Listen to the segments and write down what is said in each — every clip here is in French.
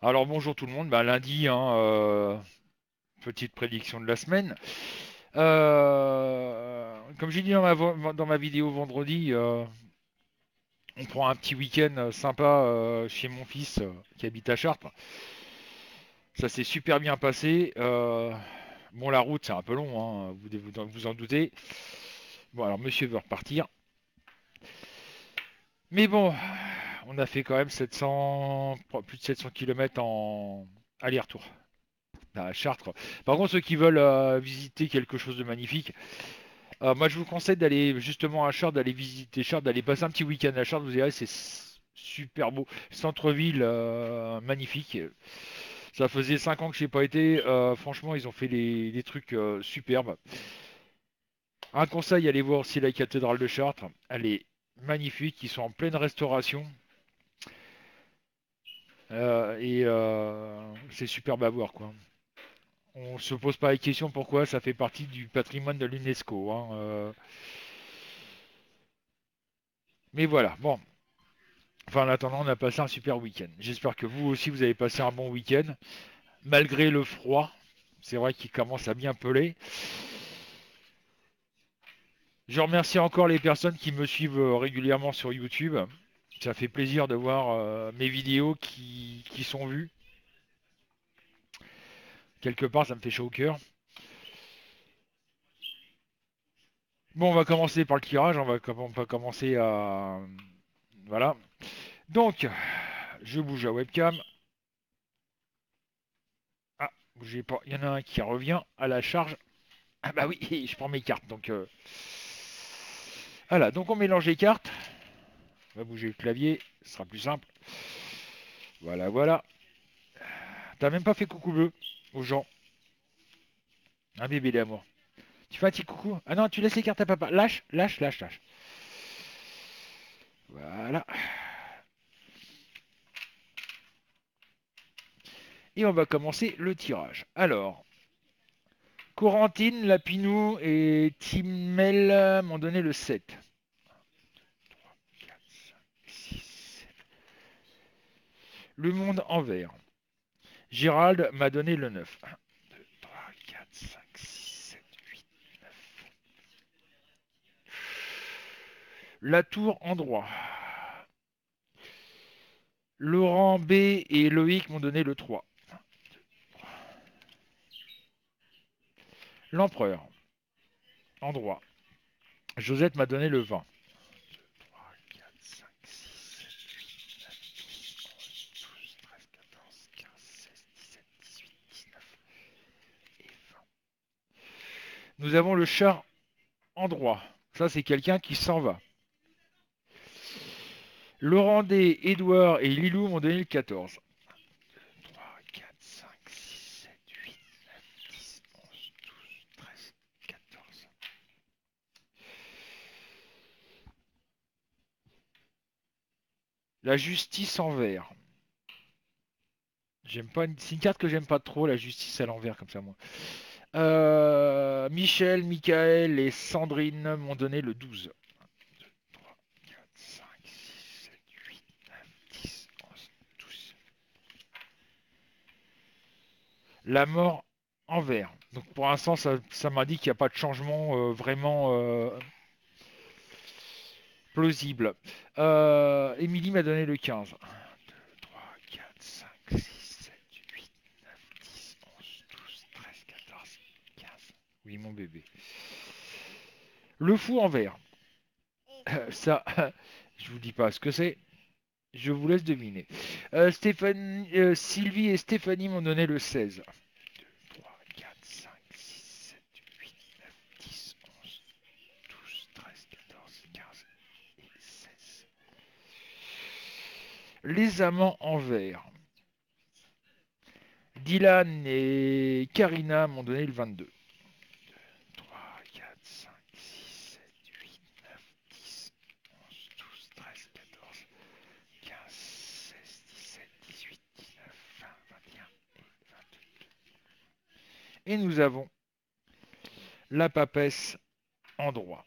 Alors bonjour tout le monde, bah, lundi, hein, petite prédiction de la semaine. Comme j'ai dit dans ma vidéo vendredi, on prend un petit week-end sympa chez mon fils qui habite à Chartres. Ça s'est super bien passé. Bon, la route c'est un peu long, hein, vous devez vous en doutez. Bon, alors monsieur veut repartir. Mais bon, on a fait quand même 700, plus de 700 km en aller-retour à Chartres. Par contre, ceux qui veulent visiter quelque chose de magnifique, moi je vous conseille d'aller justement à Chartres, d'aller visiter Chartres, d'aller passer un petit week-end à Chartres. Vous verrez, c'est super beau. Centre-ville magnifique. Ça faisait 5 ans que je n'ai pas été. Franchement, ils ont fait des trucs superbes. Un conseil, allez voir aussi la cathédrale de Chartres. Elle est magnifique. Ils sont en pleine restauration. C'est superbe à voir, quoi. On se pose pas la question pourquoi ça fait partie du patrimoine de l'UNESCO, hein. Mais voilà, bon. Enfin, en attendant, on a passé un super week-end. J'espère que vous aussi, vous avez passé un bon week-end, malgré le froid. C'est vrai qu'il commence à bien peler. Je remercie encore les personnes qui me suivent régulièrement sur YouTube. Ça fait plaisir de voir mes vidéos qui sont vues. Quelque part, ça me fait chaud au cœur. Bon, on va commencer par le tirage. On va commencer à... Voilà. Donc, je bouge la webcam. Ah, bougez pas. Il y en a un qui revient à la charge. Ah bah oui, je prends mes cartes. Donc, voilà. Donc, on mélange les cartes. On va bouger le clavier. Ce sera plus simple. Voilà, voilà. T'as même pas fait coucou bleu aux gens. Un bébé d'amour. Tu fais un petit coucou. Ah non, tu laisses les cartes à papa. Lâche, lâche, lâche, lâche. Voilà. Et on va commencer le tirage. Alors, Corentine, Lapinou et Timel m'ont donné le 7. 4, 5, 6, 7. Le monde en vert. Gérald m'a donné le 9. 1, 2, 3, 4, 5, 6, 7, 8, 9. La tour en droit. Laurent B et Loïc m'ont donné le 3. L'empereur en droit. Josette m'a donné le 20. 3, 4, 5, 6, 7, 8, 9, 10, 11, 12, 13, 14, 15, 16, 17, 18, 19 et 20. Nous avons le chat en droit. Ça, c'est quelqu'un qui s'en va. Laurent D, Edouard et Lilou m'ont donné le 14. 3, 4, 5, 6, 7, 8, 9, 10, 11, 12, 13, 14. La justice en vert. J'aime pas, c'est une carte que j'aime pas trop, la justice à l'envers comme ça, moi. Michel, Michael et Sandrine m'ont donné le 12. 2, 3, 4, 5, 6, 7, 8, 9, 10, 11, 12. La mort en vert. Donc pour l'instant, ça m'indique qu'il n'y a pas de changement vraiment plausible. Émilie m'a donné le 15. 1, 2, 3, 4, 5, 6, 7, 8, 9, 10, 11, 12, 13, 14, 15. Oui, mon bébé. Le fou en vert. Ça, je vous dis pas ce que c'est. Je vous laisse deviner. Sylvie et Stéphanie m'ont donné le 16. 2, 3, 4, 5, 6, 7, 8, 9, 10, 11, 12, 13, 14, 15 et 16. Les amants en vert. Dylan et Karina m'ont donné le 22. 2, 3, 4, 5, 6, 7, 8, 9, 10, 11, 12, 13, 14, 15, 16, 17, 18, 19, 20, 21 et 22. Et nous avons la papesse en droit.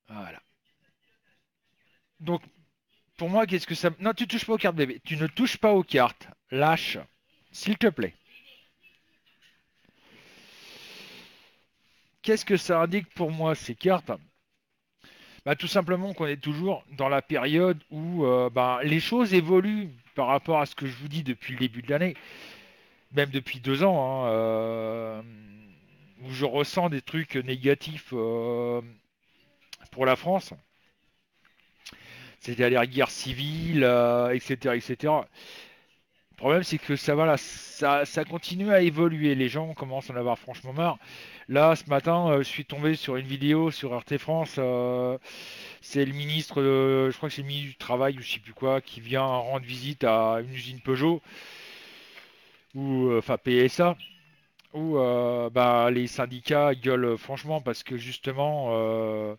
Voilà. Donc, Pour moi, qu'est-ce que ça... Non, tu touches pas aux cartes, bébé. Tu ne touches pas aux cartes. Lâche. S'il te plaît. Qu'est-ce que ça indique pour moi, ces cartes? Bah, tout simplement qu'on est toujours dans la période où bah, les choses évoluent par rapport à ce que je vous dis depuis le début de l'année, même depuis 2 ans, hein, où je ressens des trucs négatifs pour la France. C'est-à-dire guerre civile, etc., etc. Le problème, c'est que ça, voilà, ça continue à évoluer. Les gens commencent à en avoir franchement marre. Là, ce matin, je suis tombé sur une vidéo sur RT France. C'est le ministre, je crois que c'est le ministre du Travail ou je sais plus quoi, qui vient rendre visite à une usine Peugeot, ou enfin PSA, où bah, les syndicats gueulent franchement parce que justement,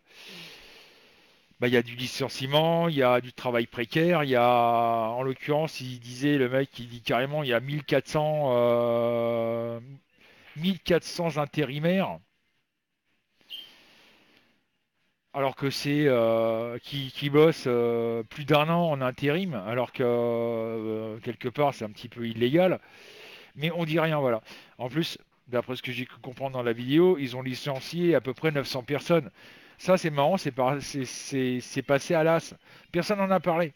bah, il y a du licenciement, il y a du travail précaire, il y a, en l'occurrence, il disait, le mec, il dit carrément, il y a 1400 intérimaires, alors que c'est qui bossent plus d'un an en intérim, alors que quelque part c'est un petit peu illégal, mais on dit rien, voilà. En plus, d'après ce que j'ai pu comprendre dans la vidéo, ils ont licencié à peu près 900 personnes. Ça, c'est marrant, c'est passé à l'as. Personne n'en a parlé.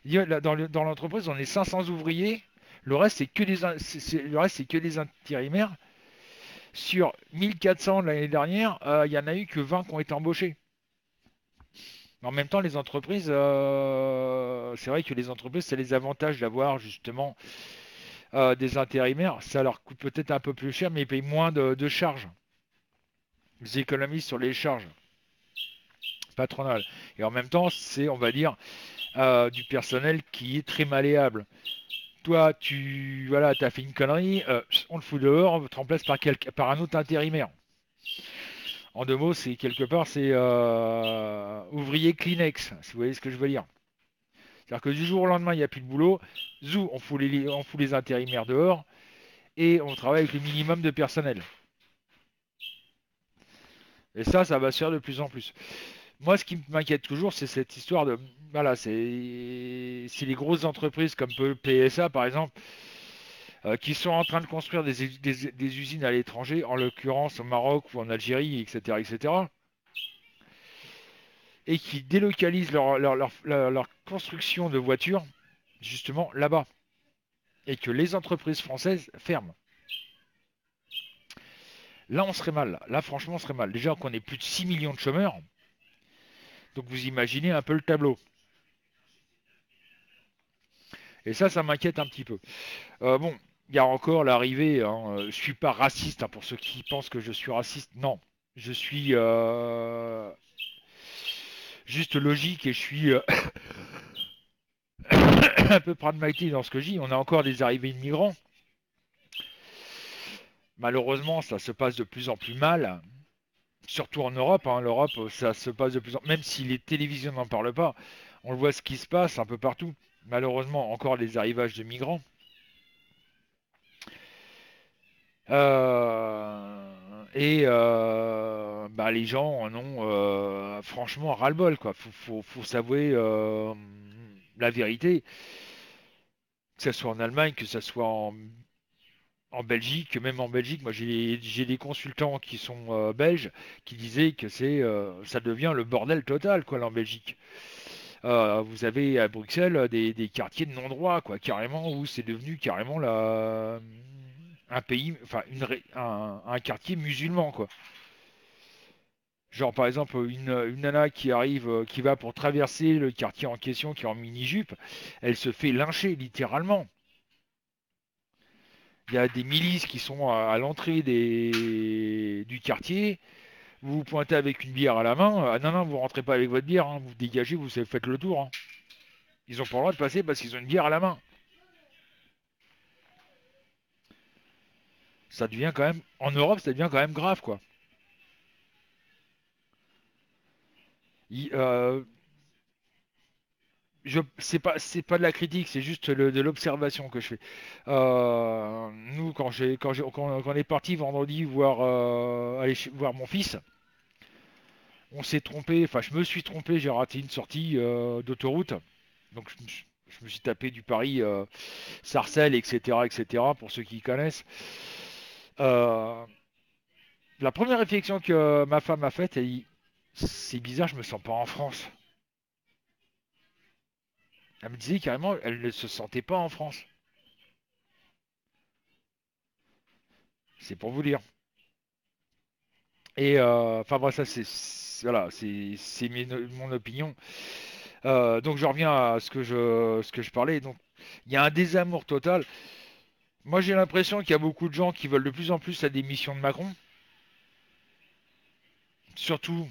Dans l'entreprise, on est 500 ouvriers. Le reste, le reste, c'est que des intérimaires. Sur 1400 de l'année dernière, il y en a eu que 20 qui ont été embauchés. Mais en même temps, les entreprises, c'est vrai que les entreprises, c'est les avantages d'avoir justement des intérimaires. Ça leur coûte peut-être un peu plus cher, mais ils payent moins de charges. Ils économisent sur les charges patronales. Et en même temps, c'est, on va dire, du personnel qui est très malléable. Toi, voilà, t'as fait une connerie, on le fout dehors, on te remplace par un autre intérimaire. En 2 mots, c'est quelque part, c'est ouvrier Kleenex, si vous voyez ce que je veux dire. C'est-à-dire que du jour au lendemain, il n'y a plus de boulot, zou, on fout les intérimaires dehors, et on travaille avec le minimum de personnel. Et ça va se faire de plus en plus. Moi, ce qui m'inquiète toujours, c'est cette histoire de... Voilà, c'est les grosses entreprises comme PSA, par exemple, qui sont en train de construire des usines à l'étranger, en l'occurrence au Maroc ou en Algérie, etc., etc., et qui délocalisent leur construction de voitures justement là-bas, et que les entreprises françaises ferment. Là, on serait mal. Là, franchement, on serait mal. Déjà qu'on est plus de 6 millions de chômeurs, donc vous imaginez un peu le tableau. Et ça m'inquiète un petit peu. Bon, il y a encore l'arrivée, hein, je suis pas raciste, hein, pour ceux qui pensent que je suis raciste. Non, je suis juste logique et je suis un peu pragmatique dans ce que je dis. On a encore des arrivées de migrants. Malheureusement, ça se passe de plus en plus mal, surtout en Europe. Hein. L'Europe, ça se passe de plus en plus... Même si les télévisions n'en parlent pas, on le voit ce qui se passe un peu partout. Malheureusement, encore des arrivages de migrants. Bah, les gens en ont franchement ras-le-bol, quoi. Faut s'avouer la vérité. Que ce soit en Allemagne, que ce soit en Belgique, même en Belgique, moi j'ai des consultants qui sont belges qui disaient que ça devient le bordel total, quoi, là, en Belgique. Vous avez à Bruxelles des quartiers de non-droit, quoi, carrément, où c'est devenu carrément un pays, enfin un quartier musulman, quoi. Genre par exemple une nana qui arrive, qui va pour traverser le quartier en question, qui est en mini-jupe, elle se fait lyncher littéralement. Il y a des milices qui sont à l'entrée du quartier. Vous vous pointez avec une bière à la main. Ah non, non, vous rentrez pas avec votre bière, hein. Vous dégagez, vous faites le tour, hein. Ils ont pas le droit de passer parce qu'ils ont une bière à la main. Ça devient quand même, en Europe, ça devient quand même grave, quoi. Il- euh, c'est pas de la critique, c'est juste de l'observation que je fais. Nous, quand on est parti vendredi voir mon fils, on s'est trompé, enfin je me suis trompé, j'ai raté une sortie d'autoroute. Donc je me suis tapé du Paris Sarcelles, etc., etc., pour ceux qui connaissent. Euh, la première réflexion que ma femme a faite, elle dit, c'est bizarre, je me sens pas en France. Elle me disait carrément, elle ne se sentait pas en France. C'est pour vous dire. Et enfin bref, ça voilà, c'est mon opinion. Donc je reviens à ce que je parlais. Donc il y a un désamour total. Moi j'ai l'impression qu'il y a beaucoup de gens qui veulent de plus en plus la démission de Macron. Surtout,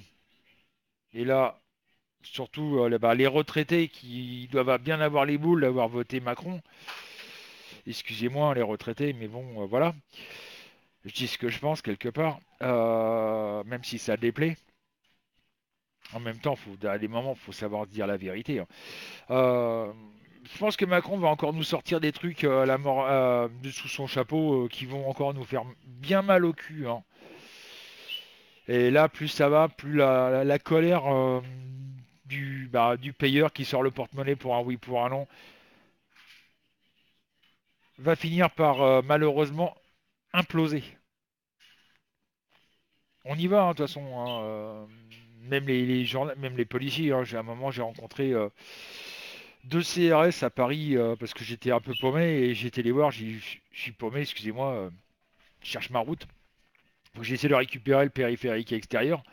et là, surtout les retraités qui doivent bien avoir les boules d'avoir voté Macron. Excusez-moi les retraités, mais bon, voilà. Je dis ce que je pense quelque part, même si ça déplaît. En même temps, à des moments, il faut savoir dire la vérité, hein. Euh, je pense que Macron va encore nous sortir des trucs à la mort, de sous son chapeau qui vont encore nous faire bien mal au cul, hein. Et là, plus ça va, plus la colère du payeur qui sort le porte-monnaie pour un oui, pour un non, va finir par malheureusement imploser. On y va, hein, de toute façon, hein, même même les policiers, hein. À un moment, j'ai rencontré deux CRS à Paris parce que j'étais un peu paumé et j'ai été les voir. Je suis paumé, excusez-moi, je cherche ma route. Donc j'ai essayé de récupérer le périphérique extérieur,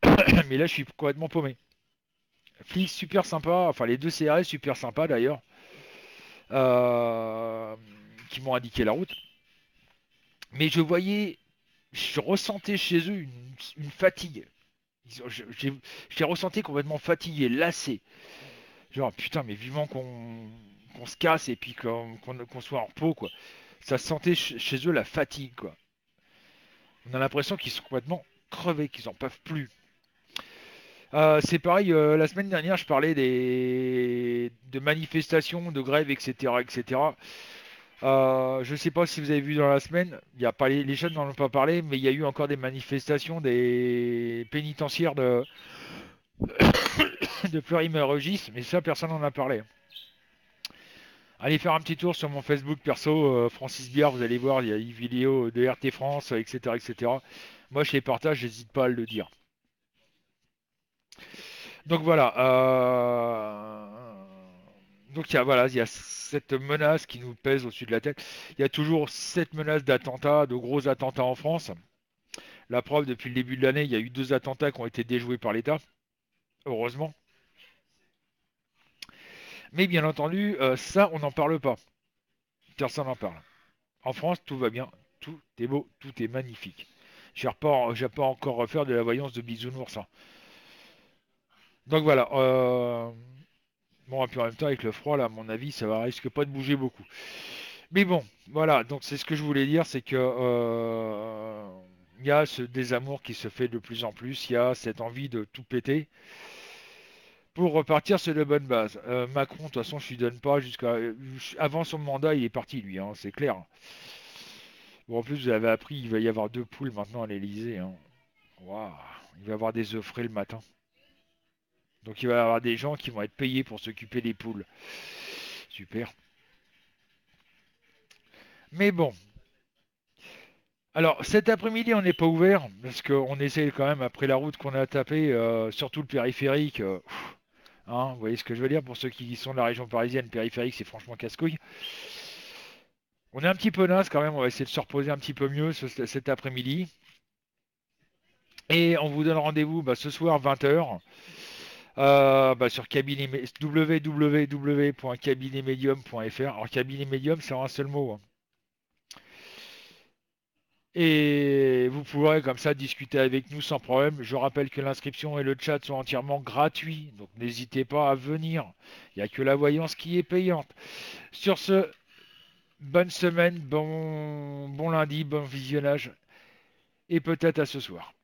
mais là, je suis complètement paumé. Flics super sympa, enfin les deux CRS super sympas d'ailleurs, euh, qui m'ont indiqué la route. Mais je ressentais chez eux une fatigue. Je les ressentais complètement fatigués, lassés. Genre, putain, mais vivement qu'on se casse et puis qu'on soit en repos, quoi. Ça se sentait chez eux la fatigue, quoi. On a l'impression qu'ils sont complètement crevés, qu'ils en peuvent plus. C'est pareil, la semaine dernière, je parlais de manifestations, de grèves, etc., etc. Je sais pas si vous avez vu dans la semaine, il y a pas les jeunes n'en ont pas parlé, mais il y a eu encore des manifestations des pénitentiaires de Fleury-Mérogis, mais ça, personne n'en a parlé. Allez faire un petit tour sur mon Facebook perso, Francis Biard, vous allez voir, il y a une vidéo de RT France, etc., etc. Moi, je les partage, j'hésite pas à le dire. Donc voilà. Donc il y a cette menace qui nous pèse au-dessus de la tête. Il y a toujours cette menace d'attentats, de gros attentats en France. La preuve, depuis le début de l'année, il y a eu deux attentats qui ont été déjoués par l'État, heureusement. Mais bien entendu, ça, on n'en parle pas. Personne n'en parle. En France, tout va bien, tout est beau, tout est magnifique. J'ai pas encore refaire de la voyance de bisounours, hein. Donc voilà. Bon, et puis en même temps, avec le froid, là, à mon avis, risque pas de bouger beaucoup. Mais bon, voilà. Donc c'est ce que je voulais dire, c'est que il y a ce désamour qui se fait de plus en plus. Il y a cette envie de tout péter pour repartir sur de bonnes bases. Macron, de toute façon, je lui donne pas jusqu'à avant son mandat, il est parti lui, hein, c'est clair. Bon, en plus, vous avez appris, il va y avoir deux poules maintenant à l'Elysée, hein. Waouh, il va y avoir des œufs frais le matin. Donc il va y avoir des gens qui vont être payés pour s'occuper des poules. Super. Mais bon. Alors cet après-midi on n'est pas ouvert parce qu'on essaie quand même après la route qu'on a tapée, surtout le périphérique. Hein, vous voyez ce que je veux dire pour ceux qui sont de la région parisienne, périphérique c'est franchement casse-couille. On est un petit peu naze quand même, on va essayer de se reposer un petit peu mieux cet après-midi. Et on vous donne rendez-vous ce soir 20h. Sur www.cabinetmedium.fr. Alors cabinet médium c'est en un seul mot, hein. Et vous pourrez comme ça discuter avec nous sans problème. Je rappelle que l'inscription et le chat sont entièrement gratuits, donc n'hésitez pas à venir. Il n'y a que la voyance qui est payante. Sur ce, bonne semaine, bon lundi, bon visionnage et peut-être à ce soir.